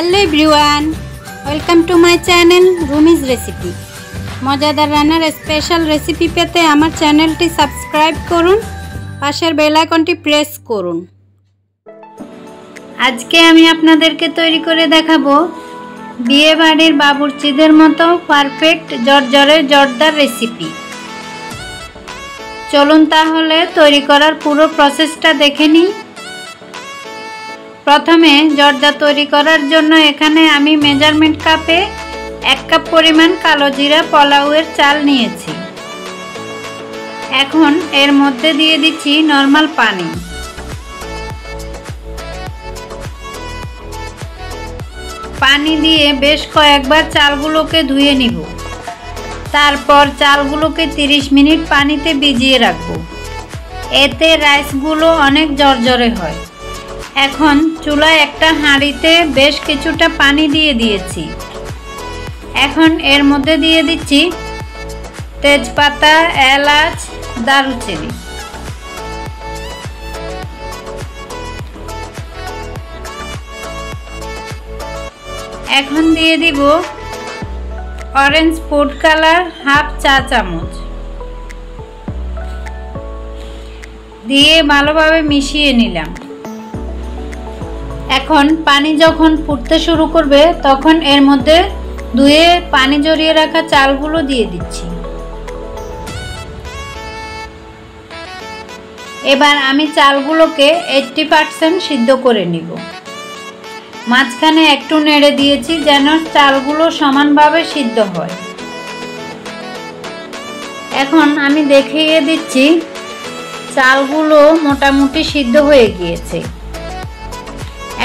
Hello everyone, welcome to my channel Rumi's recipe. मजादार रान्नार special recipe पेते आमार चैनलटी सबस्क्राइब करुन, पाशेर बेल आइकनटी प्रेस करुन। आजके आमी आपनादेरके तैरी करे देखाबो बिये बाड़िर बाबुर्चिदेर मतो पारफेक्ट जर्जरे जर्दार रेसिपि। चलुन ताहले तैरी करार पुरो प्रसेसटा देखे निई। प्रथमे जर्दा तैरी करार जोन्नो एखाने आमी मेजारमेंट कापे 1 कप परिमाण कालो जिरा पोलाओयेर चाल नियेछि। एखन एर मध्य दिए दिচ্ছি नर्माल पानी। पानी दिए बेश कयेकबार चालगुलोके धुए निब। तारपर चालगुलोके 30 मिनिट पानीते भिजिए राखबो। एते राइसगुलो अनेक जर्जरे हय। এখন চুলায় একটা হাঁড়িতে বেশ কিছুটা পানি দিয়ে দিয়েছি। এখন এর মধ্যে দিয়ে দিচ্ছি তেজপাতা, এলাচ, দারুচিনি। এখন দিয়ে দিব অরেঞ্জ ফুড কালার হাফ চা চামচ দিয়ে ভালোভাবে মিশিয়ে নিলাম। এখন পানি যখন ফুটতে শুরু করবে তখন এর মধ্যে ধুয়ে পানি ঝরিয়ে রাখা চালগুলো দিয়ে দিচ্ছি। এবার আমি চালগুলোকে 80% সিদ্ধ করে নিব। মাঝখানে একটু নেড়ে দিয়েছি যেন চালগুলো সমানভাবে সিদ্ধ হয়। এখন আমি দেখিয়ে দিচ্ছি চালগুলো মোটামুটি সিদ্ধ হয়ে গিয়েছে।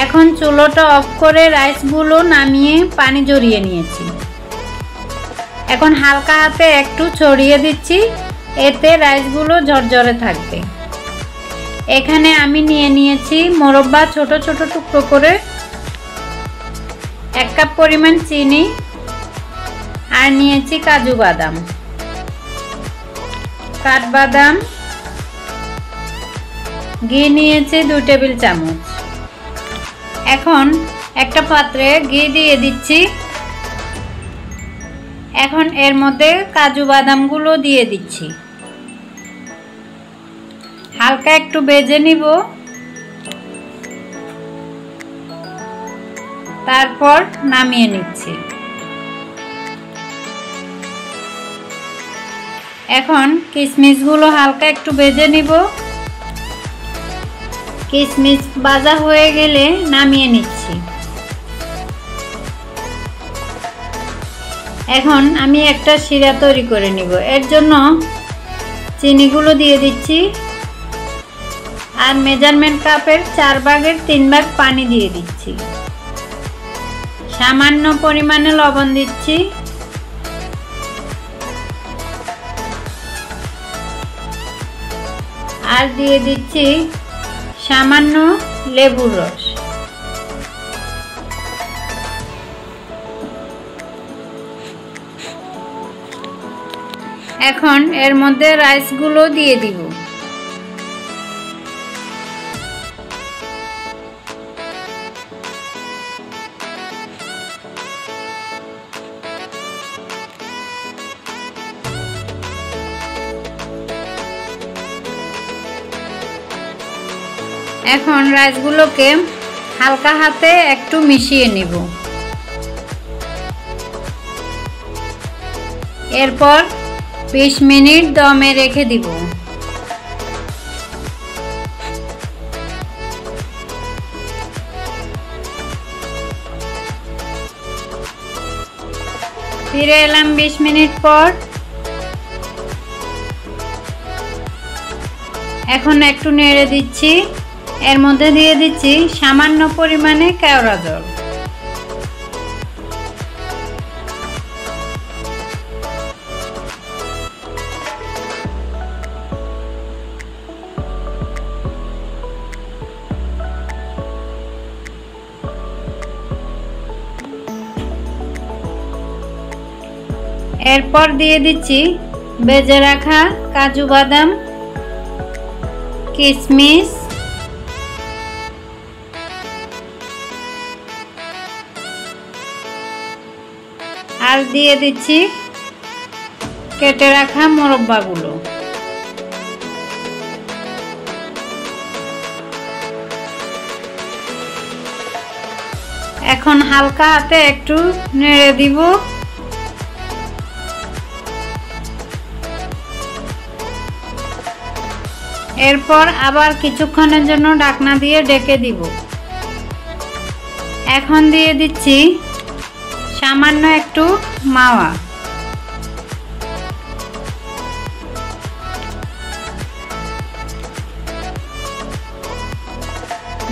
এখন চুলোটা অফ করে রাইসগুলো নামিয়ে পানি ঝরিয়ে নিয়েছি। এখন হালকা হাতে একটু ছড়িয়ে দিচ্ছি, এতে রাইসগুলো ঝরঝরে থাকবে। এখানে আমি নিয়ে নিয়েছি মোরব্বা ছোট ছোট টুকরো করে, 1 কাপ পরিমাণ চিনি আর নিয়েছি কাজু বাদাম, কাঠবাদাম, ঘি নিয়েছি 2 টেবিল চামচ। এখন একটা পাত্রে ঘি দিয়ে দিচ্ছি। এখন এর মধ্যে কাজু বাদামগুলো দিয়ে দিচ্ছি। হালকা একটু ভেজে নিব, তারপর নামিয়ে নিচ্ছি। এখন কিশমিশগুলো হালকা একটু ভেজে নিব। কিশমিশ ভাজা হয়ে গেলে নামিয়ে নিচ্ছি। এখন আমি একটা শিরা তৈরি করে নিব। এর জন্য চিনিগুলো দিয়ে দিচ্ছি আর মেজারমেন্ট কাপের 4 ভাগের 3 ভাগ পানি দিয়ে দিচ্ছি। সামান্য পরিমাণে লবণ দিচ্ছি। আর দিয়ে দিচ্ছি সামান্য লেবুর রস। এখন এর মধ্যে রাইসগুলো দিয়ে দিব। এখন রাইসগুলোকে হালকা হাতে একটু মিশিয়ে নিব। এরপর 20 মিনিট দমে রেখে দিব। ফিরে এলাম 20 মিনিট পর। এখন একটু নেড়ে দিচ্ছি। এর মধ্যে দিয়ে দিচ্ছি সামান্য পরিমাণে কেওড়া জল। এরপর দিয়ে দিচ্ছি ভেজে রাখা কাজু বাদাম, কিশমিশ আর দিয়ে দিচ্ছি কেটে রাখা মোরব্বাগুলো। এখন হালকা হাতে একটু নেড়ে দিব। এরপর আবার কিছুক্ষণের জন্য ঢাকনা দিয়ে ঢেকে দিব। এখন দিয়ে দিচ্ছি সামান্য একটু মাওয়া।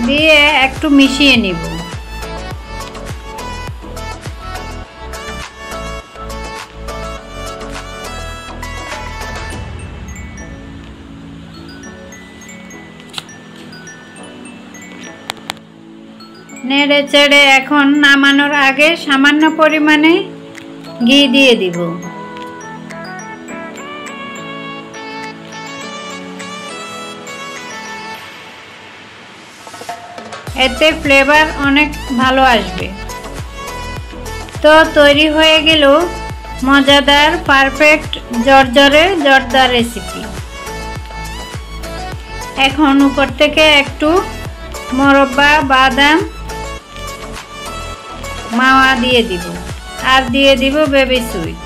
দিয়ে একটু মিশিয়ে নিব। নেড়ে চেড়ে এখন নামানোর আগে সামান্য পরিমাণে ঘি দিয়ে দিব। এতে ফ্লেভার অনেক ভালো আসবে। তো তৈরি হয়ে গেল মজাদার পারফেক্ট জর্জরে জর্দা রেসিপি। এখন উপর থেকে একটু মোরব্বা, বাদাম, মাওয়া দিয়ে দিব আর দিয়ে দিব বেবি সুইট।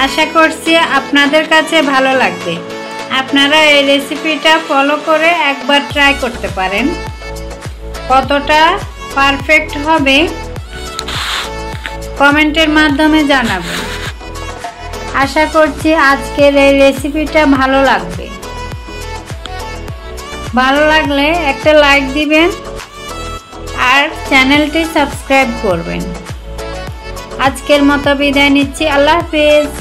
আশা করছি আপনাদের কাছে ভালো লাগবে। আপনারা এই রেসিপিটা ফলো করে একবার ট্রাই করতে পারেন। কতটা পারফেক্ট হবে কমেন্টের মাধ্যমে জানাবেন। আশা করছি আজকের এই রেসিপিটা ভালো লাগবে। ভালো লাগলে একটা লাইক দিবেন আর চ্যানেলটি সাবস্ক্রাইব করবেন। আজকের মতো বিদায় নিচ্ছি। আল্লাহ হাফেজ।